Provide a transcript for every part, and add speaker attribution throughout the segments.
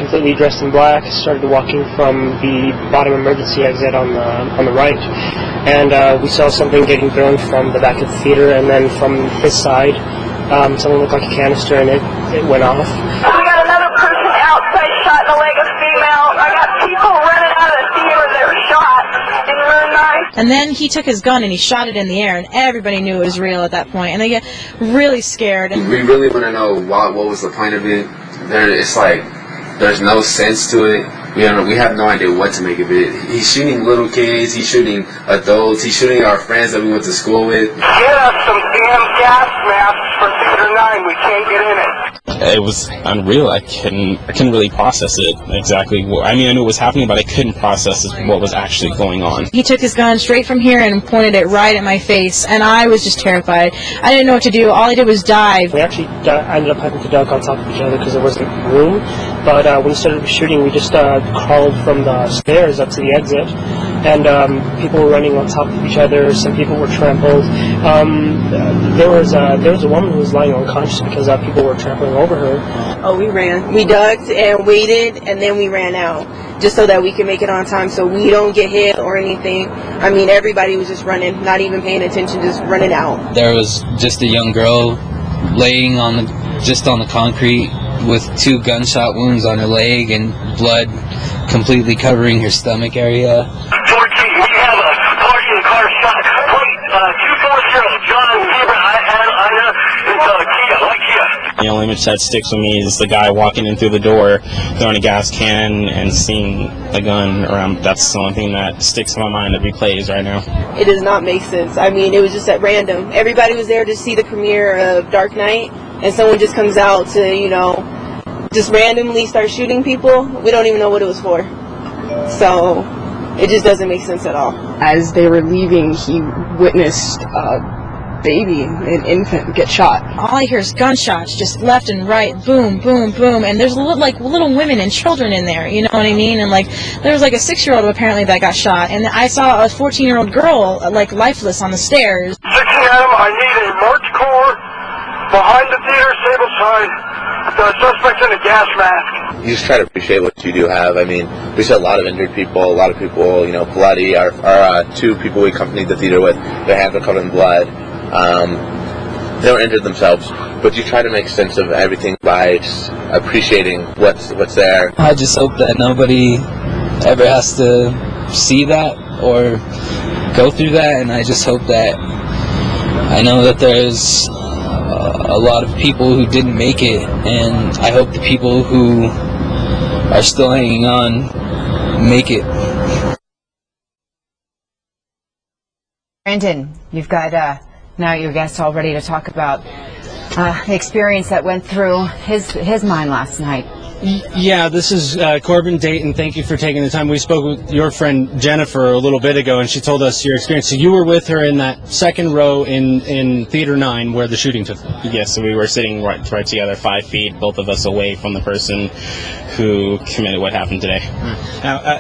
Speaker 1: completely dressed in black, started walking from the bottom emergency exit on the right, and we saw something getting thrown from the back of the theater, and then from his side, something looked like a canister, and it went off.
Speaker 2: We got another person outside shot in the leg, a female. I got people running out of the theater that were shot in room 9.
Speaker 3: And then he took his gun and he shot it in the air, and everybody knew it was real at that point, and they get really scared. And
Speaker 4: we really want to know what was the point of it. It's like there's no sense to it. We have no idea what to make of it. He's shooting little kids. He's shooting adults. He's shooting our friends that we went to school with.
Speaker 2: Get us some damn gas masks for Theater 9. We can't get in it.
Speaker 5: It was unreal. I couldn't really process it exactly. I mean, I knew it was happening, but I couldn't process what was actually going on.
Speaker 3: He took his gun straight from here and pointed it right at my face, and I was just terrified. I didn't know what to do. All I did was dive.
Speaker 1: We actually ended up having to duck on top of each other because there wasn't room. But when we started shooting, we just crawled from the stairs up to the exit, and people were running on top of each other. Some people were trampled. There was a woman who was lying unconscious because people were trampling over her.
Speaker 6: Oh, we ran. We ducked and waited, and then we ran out just so that we could make it on time so we don't get hit or anything. I mean, everybody was just running, not even paying attention, just running out.
Speaker 7: There was just a young girl laying on the concrete with 2 gunshot wounds on her leg and blood completely covering her stomach area.
Speaker 2: 14, we have a parking car shot. Plate 240 John Zebra. It's Kia.
Speaker 5: The only image that sticks with me is the guy walking in through the door, throwing a gas can, and seeing a gun around. That's the only thing that sticks in my mind that replays right now.
Speaker 6: It does not make sense. I mean, it was just at random. Everybody was there to see the premiere of Dark Knight, and someone just comes out to, just randomly start shooting people. We don't even know what it was for. So it just doesn't make sense at all.
Speaker 8: As they were leaving, he witnessed baby, an infant, get shot.
Speaker 3: All I hear is gunshots, just left and right, boom, boom, boom, and there's little women and children in there, you know what I mean? And there was a 6-year-old apparently that got shot, and I saw a 14-year-old girl lifeless on the stairs.
Speaker 2: 6 a.m. I need a march corps behind the theater, sable sign. The suspect's in a gas mask.
Speaker 9: You just try to appreciate what you do have. I mean, we saw a lot of injured people, a lot of people, bloody. Our 2 people we accompanied the theater with, their hands were covered in blood. They were injured themselves, but you try to make sense of everything by just appreciating what's there.
Speaker 7: I just hope that nobody ever has to see that or go through that, and I just hope that I know that there's a lot of people who didn't make it, and I hope the people who are still hanging on make it.
Speaker 10: Brandon, you've got now your guest all ready to talk about the experience that went through his mind last night.
Speaker 11: Yeah, this is Corbin Dayton. Thank you for taking the time. We spoke with your friend Jennifer a little bit ago, and she told us your experience. So you were with her in that second row in Theater 9 where the shooting took place.
Speaker 5: Yes, so we were sitting right together, 5 feet, both of us away from the person who committed what happened today.
Speaker 11: Now,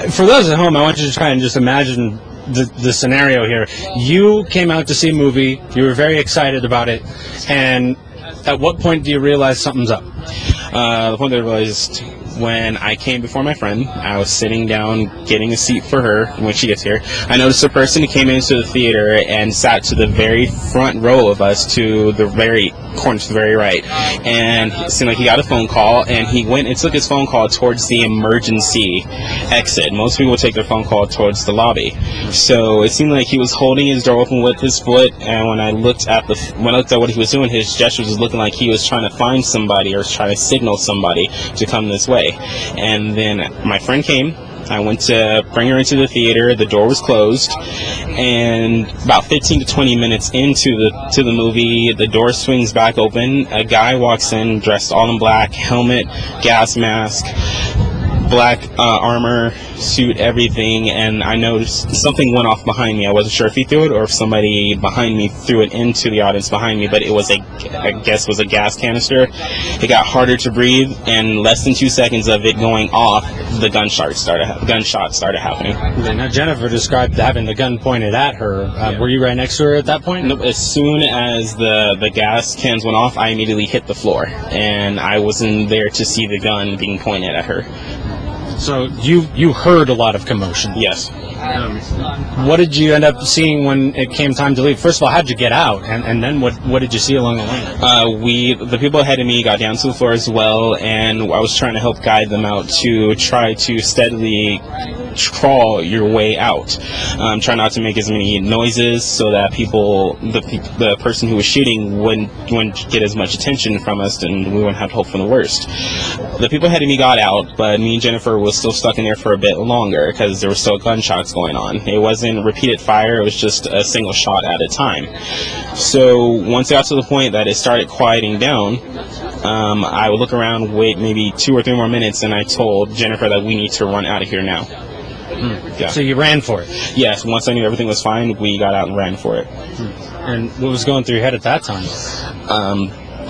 Speaker 11: for those at home, I want you to try and just imagine the scenario here. You came out to see a movie, you were very excited about it, and at what point do you realize something's up?
Speaker 5: The point that I realized when I came before my friend, I was sitting down getting a seat for her when she gets here. I noticed a person who came into the theater and sat to the very front row of us, to the very corner to the very right. And it seemed like he got a phone call, and he went and took his phone call towards the emergency exit. Most people take their phone call towards the lobby. So it seemed like he was holding his door open with his foot, and when I looked at what he was doing, his gestures was looking like he was trying to find somebody or trying to signal somebody to come this way. And then my friend came. I went to bring her into the theater. The door was closed, and about 15 to 20 minutes into the movie, the door swings back open. A guy walks in dressed all in black, helmet, gas mask, black armor, suit, everything, and I noticed something went off behind me. I wasn't sure if he threw it or if somebody behind me threw it into the audience behind me, but it was I guess was a gas canister. It got harder to breathe, and less than 2 seconds of it going off, the gunshots started happening.
Speaker 11: Now, Jennifer described having the gun pointed at her. Were you right next to her at that point?
Speaker 5: Nope. As soon as the gas cans went off, I immediately hit the floor, and I wasn't there to see the gun being pointed at her.
Speaker 11: So you heard a lot of commotion?
Speaker 5: Yes.
Speaker 11: What did you end up seeing when it came time to leave? First of all, how'd you get out? And then what did you see along the line?
Speaker 5: The people ahead of me got down to the floor as well, and I was trying to help guide them out to try to steadily crawl your way out. Try not to make as many noises so that the person who was shooting wouldn't get as much attention from us, and we wouldn't have to hope for the worst. The people ahead of me got out, but me and Jennifer was still stuck in there for a bit longer because there were still gunshots going on. It wasn't repeated fire, it was just a single shot at a time. So once it got to the point that it started quieting down, I would look around, wait maybe 2 or 3 more minutes, and I told Jennifer that we need to run out of here now. Yeah.
Speaker 11: So you ran for it?
Speaker 5: Yes, once I knew everything was fine, we got out and ran for it.
Speaker 11: And what was going through your head at that time?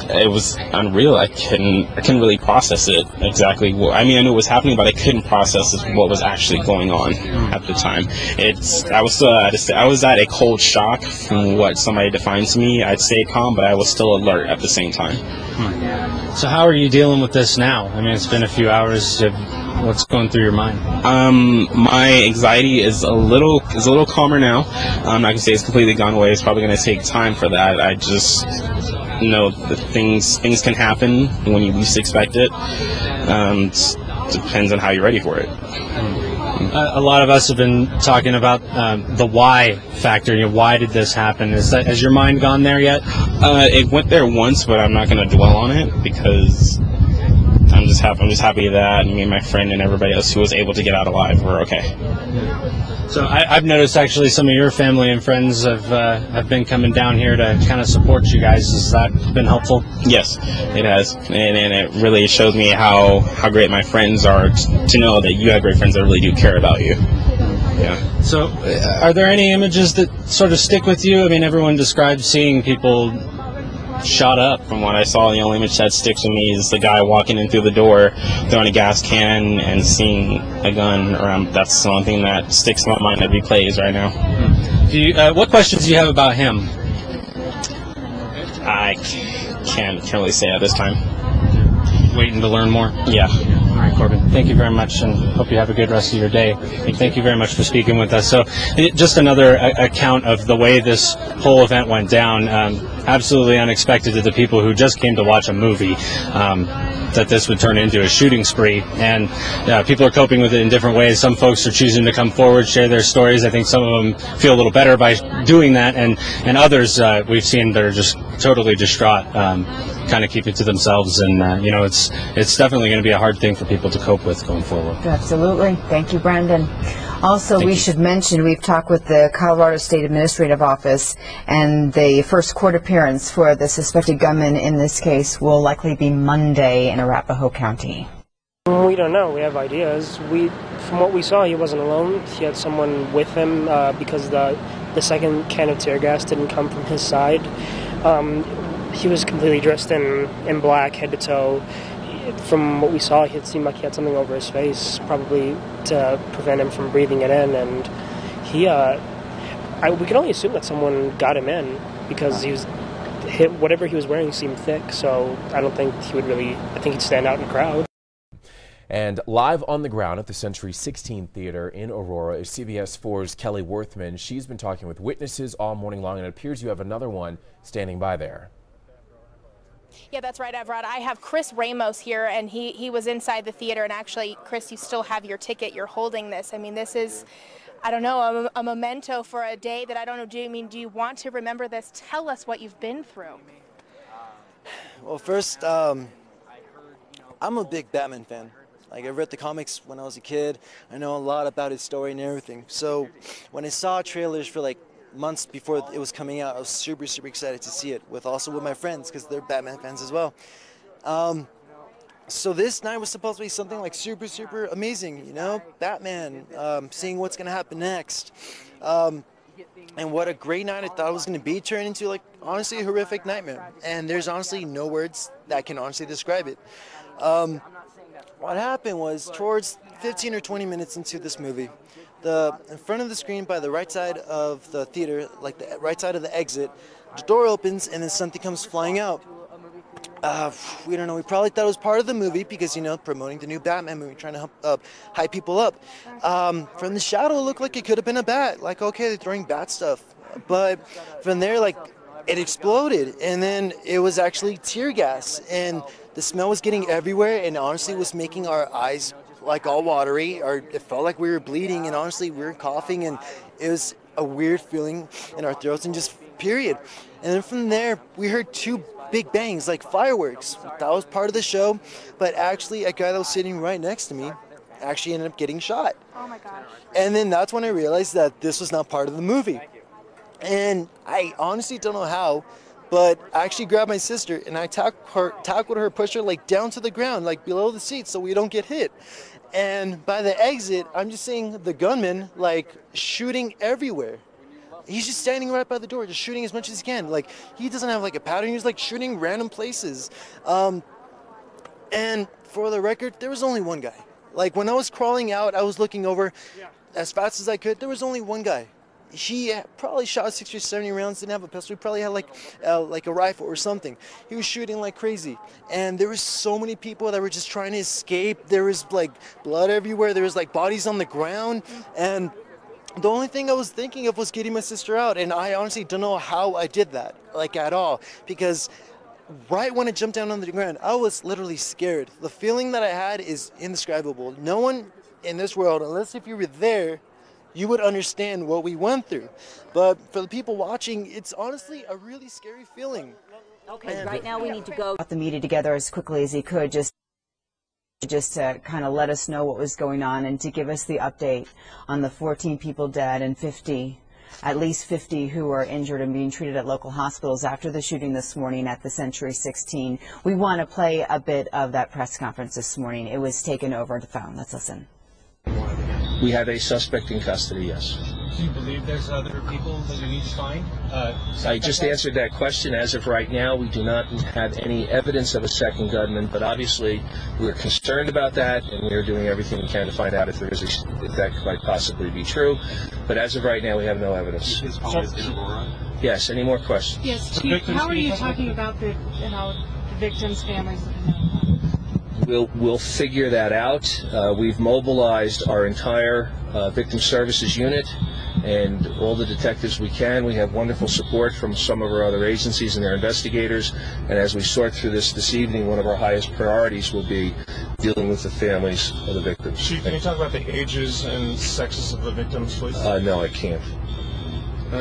Speaker 5: It was unreal. I couldn't really process it exactly. I mean, I knew it was happening, but I couldn't process what was actually going on at the time. I was at a cold shock from what somebody defined to me. I'd stay calm, but I was still alert at the same time.
Speaker 11: So how are you dealing with this now? I mean, it's been a few hours. What's going through your mind?
Speaker 5: My anxiety is a little calmer now. I'm not gonna say it's completely gone away. It's probably gonna take time for that. I just know that things can happen when you least expect it. Depends on how you're ready for it.
Speaker 11: A lot of us have been talking about the why factor. You know, why did this happen? Has your mind gone there yet?
Speaker 5: It went there once, but I'm not going to dwell on it because I'm just happy that me and my friend and everybody else who was able to get out alive were okay.
Speaker 11: So I've noticed actually some of your family and friends have been coming down here to kind of support you guys. Has that been helpful?
Speaker 5: Yes, it has, and it really shows me how great my friends are to know that you have great friends that really do care about you. Yeah.
Speaker 11: So are there any images that sort of stick with you? I mean, everyone describes seeing people shot up.
Speaker 5: From what I saw, the only image that sticks with me is the guy walking in through the door, throwing a gas can, and seeing a gun around. That's the only thing that sticks in my mind that replays right now.
Speaker 11: What questions do you have about him?
Speaker 5: I can't really say at this time.
Speaker 11: Waiting to learn more?
Speaker 5: Yeah.
Speaker 11: All right, Corbin, thank you very much, and hope you have a good rest of your day. Thank you very much for speaking with us. So just another account of the way this whole event went down. Absolutely unexpected to the people who just came to watch a movie, that this would turn into a shooting spree. And people are coping with it in different ways. Some folks are choosing to come forward, share their stories. I think some of them feel a little better by doing that, and others we've seen that are just totally distraught, kind of keep it to themselves. And it's definitely going to be a hard thing for people to cope with going forward.
Speaker 10: Absolutely. Thank you, Brandon. Also, we should mention we've talked with the Colorado State Administrative Office, and the first court appearance for the suspected gunman in this case will likely be Monday in Arapahoe County.
Speaker 1: We don't know. We have ideas. From what we saw, he wasn't alone. He had someone with him because the second can of tear gas didn't come from his side. He was completely dressed in black, head to toe. From what we saw, it seemed like he had something over his face, probably to prevent him from breathing it in. And we can only assume that someone got him in because he was whatever he was wearing seemed thick. So I don't think he would really. I think he'd stand out in a crowd.
Speaker 12: And live on the ground at the Century 16 Theater in Aurora is CBS 4's Kelly Worthman. She's been talking with witnesses all morning long, and it appears you have another one standing by there.
Speaker 13: Yeah, that's right, Evrod. I have Chris Ramos here, and he was inside the theater. And actually, Chris, you still have your ticket. You're holding this. I mean, this is, I don't know, a memento for a day that I don't know. Do you want to remember this? Tell us what you've been through.
Speaker 14: Well, first, I'm a big Batman fan. Like, I read the comics when I was a kid. I know a lot about his story and everything. So when I saw trailers for like months before it was coming out, I was super excited to see it, also with my friends, because they're Batman fans as well. So this night was supposed to be something like super, super amazing, you know? Batman, seeing what's going to happen next. And what a great night I thought it was going to be, turned into, like, honestly a horrific nightmare. And there's honestly no words that can honestly describe it. What happened was, towards 15 or 20 minutes into this movie, in front of the screen by the right side of the theater, like the right side of the exit, the door opens and then something comes flying out. We don't know. We probably thought it was part of the movie because, you know, promoting the new Batman movie, trying to hype people up. From the shadow, it looked like it could have been a bat. Like, okay, they're throwing bat stuff. But from there, like, it exploded. And then it was actually tear gas. And the smell was getting everywhere and honestly was making our eyes, like, all watery. Or it felt like we were bleeding. And honestly, we were coughing. And it was a weird feeling in our throats and just period. And then from there, we heard two big bangs, like fireworks. That was part of the show, but actually a guy that was sitting right next to me actually ended up getting shot.
Speaker 13: Oh my gosh.
Speaker 14: And then that's when I realized that this was not part of the movie. And I honestly don't know how, but I actually grabbed my sister and I tackled her, pushed her like down to the ground, like below the seat so we don't get hit. And by the exit, I'm just seeing the gunman like shooting everywhere. He's just standing right by the door, just shooting as much as he can. Like, he doesn't have like a pattern. He's like shooting random places. And for the record, there was only one guy. Like, when I was crawling out, I was looking over as fast as I could. There was only one guy. He probably shot 60 or 70 rounds, didn't have a pistol. He probably had like a rifle or something. He was shooting like crazy. And there was so many people that were just trying to escape. There was like blood everywhere. There was like bodies on the ground. And the only thing I was thinking of was getting my sister out, and I honestly don't know how I did that, like, at all, because right when I jumped down on the ground, I was literally scared. The feeling that I had is indescribable. No one in this world, unless if you were there, you would understand what we went through. But for the people watching, it's honestly a really scary feeling.
Speaker 10: Okay, right now we need to go. Got the media together as quickly as he could, just to kind of let us know what was going on and to give us the update on the 14 people dead and at least 50 who are injured and being treated at local hospitals after the shooting this morning at the Century 16. We want to play a bit of that press conference this morning. It was taken over the phone. Let's listen.
Speaker 15: We have a suspect in custody, yes.
Speaker 11: Do you believe there's other people that you need to find?
Speaker 15: I just answered that question. As of right now, we do not have any evidence of a second gunman, but obviously we're concerned about that, and we're doing everything we can to find out if that might possibly be true. But as of right now, we have no evidence. Yes, any more questions?
Speaker 16: Yes, Chief, how are you talking about the victims' families?
Speaker 15: We'll figure that out. We've mobilized our entire victim services unit and all the detectives we can. We have wonderful support from some of our other agencies and their investigators. And as we sort through this evening, one of our highest priorities will be dealing with the families of the victims.
Speaker 17: Chief, can you talk about the ages and sexes of the victims, please?
Speaker 15: No, I can't.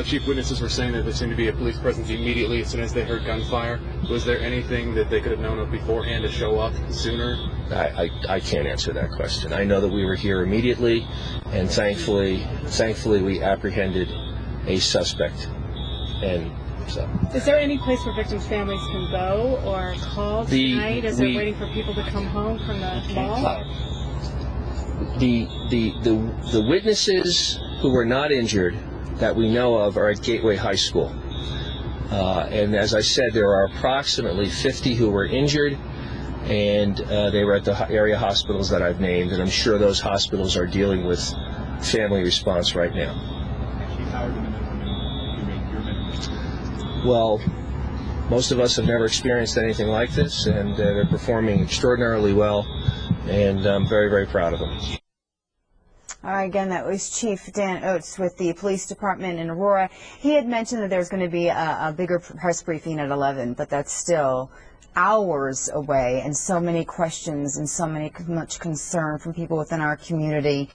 Speaker 18: Chief, witnesses were saying that there seemed to be a police presence immediately as soon as they heard gunfire. Was there anything that they could have known of beforehand to show up sooner?
Speaker 15: I can't answer that question. I know that we were here immediately, and thankfully we apprehended a suspect. And so.
Speaker 16: Is there any place where victims' families can go or call tonight as they're waiting for people to come home from the mall?
Speaker 15: The witnesses who were not injured that we know of are at Gateway High School. And as I said, there are approximately 50 who were injured, and they were at the area hospitals that I've named, and I'm sure those hospitals are dealing with family response right now. Well, most of us have never experienced anything like this, and they're performing extraordinarily well, and I'm very, very proud of them.
Speaker 10: Again, that was Chief Dan Oates with the police department in Aurora. He had mentioned that there's going to be a bigger press briefing at 11, but that's still hours away, and so many questions and so much concern from people within our community.